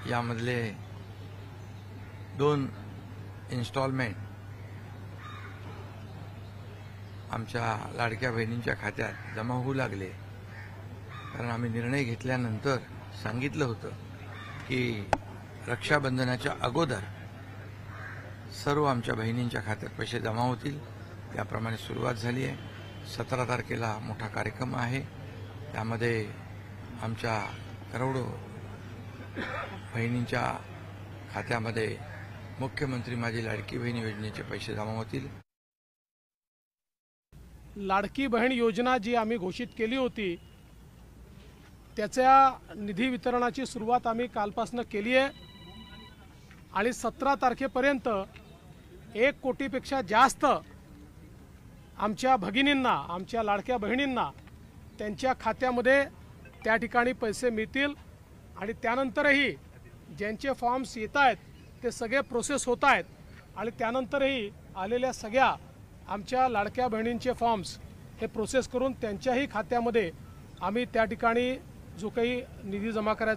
यामधले 2 instalment आमच्या लाडक्या बहिणींच्या खात्यात जमा होऊ लागले। कारण आम्ही निर्णय घेतल्यानंतर सांगितलं होतं की रक्षाबंधनाच्या अगोदर सर्व आमच्या बहिणींच्या खात्यात पैसे जमा होतील। त्याप्रमाणे सुरुवात झाली आहे। 17 तारखेला मोठा कार्यक्रम आहे। त्यामध्ये आमच्या करोडो बहिणींच्या खात्यामध्ये मुख्यमंत्री माझी लाडकी बहीण योजनेचे पैसे जमा होतील। लाडकी बहीण योजना जी आम्ही घोषित केली होती त्याच्या निधी वितरणाची सुरुवात आम्ही कालपासून केली आहे आणि 17 तारखेपर्यंत 1 कोटीपेक्षा जास्त आमच्या भगिनींना, आमच्या लाडक्या बहिणींना त्यांच्या खात्यामध्ये त्या ठिकाणी पैसे मिळतील आणि त्यानंतरही ज्यांचे फॉर्म्स येत आहेत ते सगळे प्रोसेस होत आहेत आणि त्यानंतरही आलेल्या सगळ्या आमच्या लाडक्या बहिणींचे फॉर्म्स हे प्रोसेस करून त्यांच्याही खात्यामध्ये आम्ही त्या ठिकाणी जो काही निधी जमा करायचा